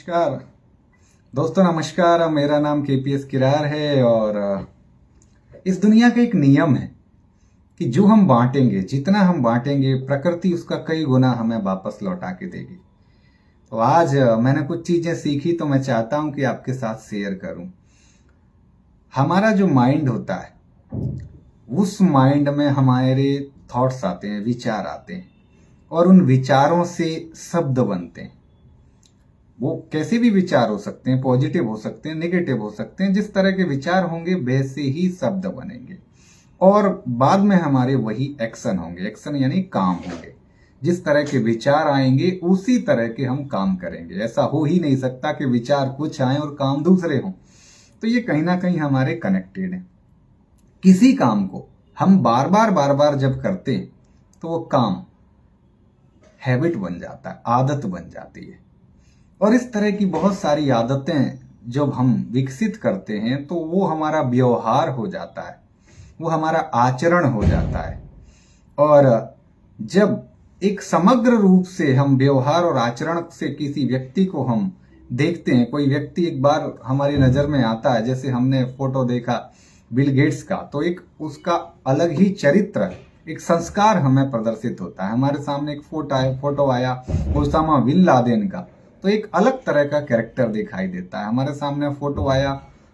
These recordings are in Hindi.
नमस्कार दोस्तों, नमस्कार। मेरा नाम केपीएस किरार है और इस दुनिया का एक नियम है कि जो हम बांटेंगे, जितना हम बांटेंगे, प्रकृति उसका कई गुना हमें वापस लौटा के देगी। तो आज मैंने कुछ चीजें सीखी तो मैं चाहता हूं कि आपके साथ शेयर करूं। हमारा जो माइंड होता है, उस माइंड में हमारे थॉट्स आते हैं, विचार आते हैं और उन विचारों से शब्द बनते हैं। वो कैसे भी विचार हो सकते हैं, पॉजिटिव हो सकते हैं, नेगेटिव हो सकते हैं। जिस तरह के विचार होंगे वैसे ही शब्द बनेंगे और बाद में हमारे वही एक्शन होंगे। एक्शन यानी काम होंगे। जिस तरह के विचार आएंगे उसी तरह के हम काम करेंगे। ऐसा हो ही नहीं सकता कि विचार कुछ आए और काम दूसरे हों। तो ये कहीं ना कहीं हमारे कनेक्टेड है। किसी काम को हम बार बार जब करते हैं तो वो काम हैबिट बन जाता है, आदत बन जाती है। और इस तरह की बहुत सारी आदतें जब हम विकसित करते हैं तो वो हमारा व्यवहार हो जाता है, वो हमारा आचरण हो जाता है। और जब एक समग्र रूप से हम व्यवहार और आचरण से किसी व्यक्ति को हम देखते हैं, कोई व्यक्ति एक बार हमारी नजर में आता है, जैसे हमने फोटो देखा बिल गेट्स का, तो एक उसका अलग ही चरित्र, एक संस्कार हमें प्रदर्शित होता है। हमारे सामने एक फोटो आया ओसामा बिन लादेन का, तो एक अलग तरह का कैरेक्टर दिखाई देता है। हमारे सामने फोटो आया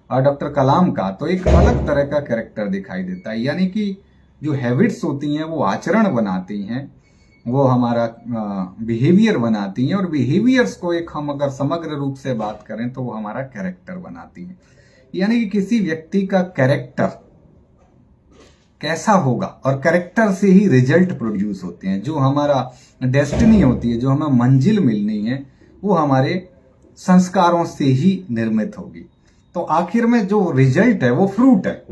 डॉक्टर कलाम का, तो एक अलग तरह का कैरेक्टर दिखाई देता है। यानी कि जो हैबिट्स होती हैं वो आचरण बनाती हैं, वो हमारा बिहेवियर बनाती हैं और बिहेवियर्स को एक हम अगर समग्र रूप से बात करें तो वो हमारा कैरेक्टर बनाती हैं। यानी कि किसी व्यक्ति का कैरेक्टर कैसा होगा और कैरेक्टर से ही रिजल्ट प्रोड्यूस होते हैं। जो हमारा डेस्टिनी होती है, जो हमें मंजिल मिलनी है, वो हमारे संस्कारों से ही निर्मित होगी। तो आखिर में जो रिजल्ट है वो फ्रूट है,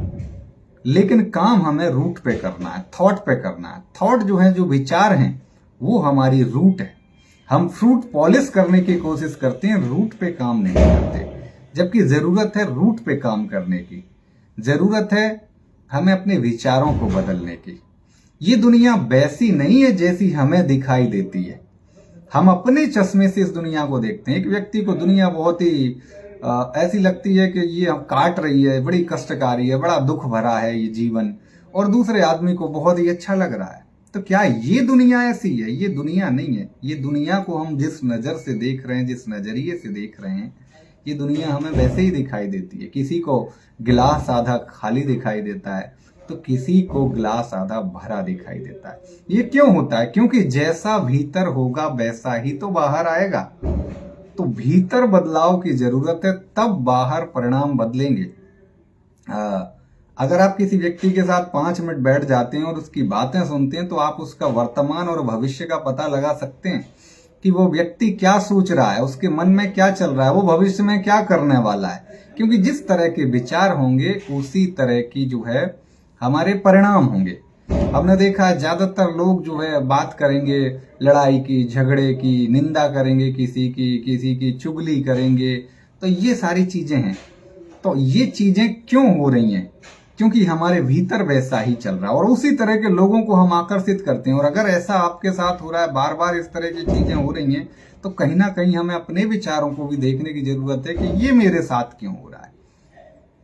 लेकिन काम हमें रूट पे करना है, थॉट पे करना है। थॉट जो है, जो विचार हैं, वो हमारी रूट है। हम फ्रूट पॉलिश करने की कोशिश करते हैं, रूट पे काम नहीं करते। जबकि जरूरत है रूट पे काम करने की। जरूरत है हमें अपने विचारों को बदलने की। ये दुनिया वैसी नहीं है जैसी हमें दिखाई देती है। हम अपने चश्मे से इस दुनिया को देखते हैं। एक व्यक्ति को दुनिया बहुत ही ऐसी लगती है कि ये हम काट रही है, बड़ी कष्टकारी है, बड़ा दुख भरा है ये जीवन, और दूसरे आदमी को बहुत ही अच्छा लग रहा है। तो क्या ये दुनिया ऐसी है? ये दुनिया नहीं है। ये दुनिया को हम जिस नजर से देख रहे हैं, जिस नजरिए से देख रहे हैं, ये दुनिया हमें वैसे ही दिखाई देती है। किसी को गिलास आधा खाली दिखाई देता है तो किसी को गिलास आधा भरा दिखाई देता है। ये क्यों होता है? क्योंकि जैसा भीतर होगा वैसा ही तो बाहर आएगा। तो भीतर बदलाव की जरूरत है, तब बाहर परिणाम बदलेंगे। अगर आप किसी व्यक्ति के साथ 5 मिनट बैठ जाते हैं और उसकी बातें सुनते हैं तो आप उसका वर्तमान और भविष्य का पता लगा सकते हैं कि वो व्यक्ति क्या सोच रहा है, उसके मन में क्या चल रहा है, वो भविष्य में क्या करने वाला है। क्योंकि जिस तरह के विचार होंगे उसी तरह की जो है हमारे परिणाम होंगे। हमने देखा है ज्यादातर लोग जो है बात करेंगे लड़ाई की, झगड़े की, निंदा करेंगे किसी की चुगली करेंगे। तो ये सारी चीजें हैं। तो ये चीजें क्यों हो रही हैं? क्योंकि हमारे भीतर वैसा ही चल रहा है और उसी तरह के लोगों को हम आकर्षित करते हैं। और अगर ऐसा आपके साथ हो रहा है, बार बार इस तरह की चीजें हो रही हैं, तो कहीं ना कहीं हमें अपने विचारों को भी देखने की जरूरत है कि ये मेरे साथ क्यों हो रहा है।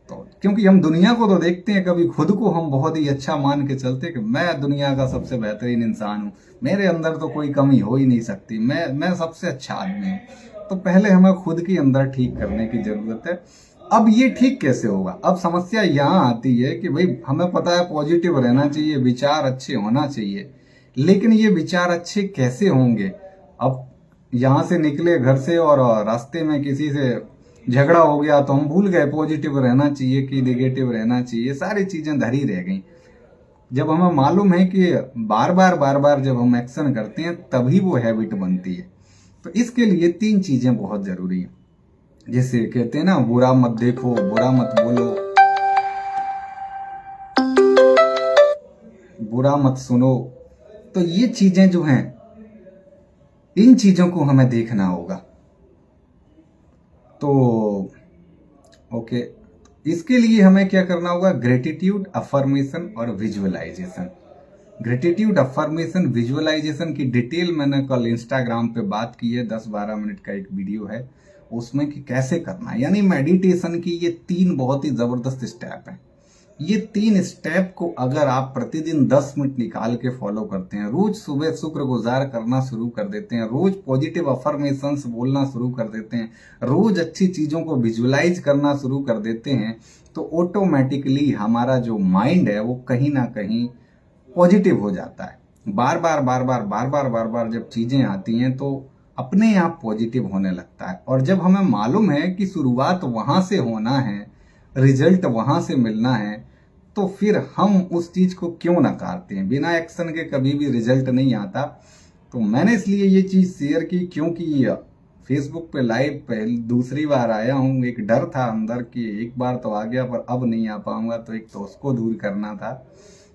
तो क्योंकि हम दुनिया को तो देखते हैं, कभी खुद को हम बहुत ही अच्छा मान के चलते हैं कि मैं दुनिया का सबसे बेहतरीन इंसान हूं, मेरे अंदर तो कोई कमी हो ही नहीं सकती, मैं सबसे अच्छा आदमी हूं। तो पहले हमें खुद के अंदर ठीक करने की जरूरत है। अब ये ठीक कैसे होगा? अब समस्या यहाँ आती है कि भाई हमें पता है पॉजिटिव रहना चाहिए, विचार अच्छे होना चाहिए, लेकिन ये विचार अच्छे कैसे होंगे? अब यहाँ से निकले घर से और रास्ते में किसी से झगड़ा हो गया तो हम भूल गए पॉजिटिव रहना चाहिए कि नेगेटिव रहना चाहिए। सारी चीजें धरी रह गई। जब हमें मालूम है कि बार बार जब हम एक्शन करते हैं तभी वो हैबिट बनती है। तो इसके लिए 3 चीजें बहुत जरूरी है। जैसे कहते हैं ना, बुरा मत देखो, बुरा मत बोलो, बुरा मत सुनो। तो ये चीजें जो हैं, इन चीजों को हमें देखना होगा। तो ओके, इसके लिए हमें क्या करना होगा? ग्रेटिट्यूड, अफर्मेशन और विजुअलाइजेशन। ग्रेटिट्यूड, अफर्मेशन, विजुअलाइजेशन की डिटेल मैंने कल इंस्टाग्राम पे बात की है। 10-12 मिनट का एक वीडियो है, उसमें कि कैसे करना है। यानी मेडिटेशन की ये 3 बहुत ही जबरदस्त स्टेप हैं। ये 3 स्टेप को अगर आप प्रतिदिन 10 मिनट निकाल के फॉलो करते हैं, रोज सुबह शुक्रगुजार करना शुरू कर देते हैं, रोज पॉजिटिव अफर्मेशंस बोलना शुरू कर देते हैं, रोज अच्छी चीजों को विजुलाइज करना शुरू कर देते हैं, तो ऑटोमेटिकली हमारा जो माइंड है वो कहीं ना कहीं पॉजिटिव हो जाता है। बार बार बार बार बार बार बार बार जब चीजें आती हैं तो अपने आप पॉजिटिव होने लगता है। और जब हमें मालूम है कि शुरुआत वहां से होना है, रिजल्ट वहां से मिलना है, तो फिर हम उस चीज को क्यों नकारते हैं। बिना एक्शन के कभी भी रिजल्ट नहीं आता। तो मैंने इसलिए ये चीज शेयर की क्योंकि फेसबुक पे लाइव पहले दूसरी बार आया हूँ। एक डर था अंदर कि एक बार तो आ गया पर अब नहीं आ पाऊंगा, तो एक तो उसको दूर करना था।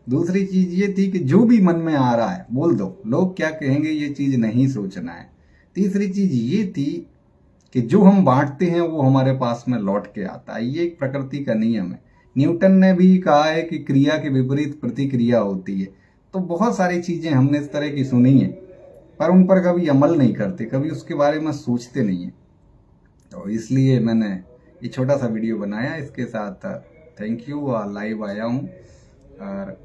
दूसरी चीज ये थी कि जो भी मन में आ रहा है बोल दो, लोग क्या कहेंगे ये चीज नहीं सोचना है। तीसरी चीज ये थी कि जो हम बांटते हैं वो हमारे पास में लौट के आता है। ये एक प्रकृति का नियम है। न्यूटन ने भी कहा है कि क्रिया के विपरीत प्रतिक्रिया होती है। तो बहुत सारी चीजें हमने इस तरह की सुनी है, पर उन पर कभी अमल नहीं करते, कभी उसके बारे में सोचते नहीं है। तो इसलिए मैंने ये छोटा सा वीडियो बनाया। इसके साथ थैंक यू, लाइव आया हूँ। और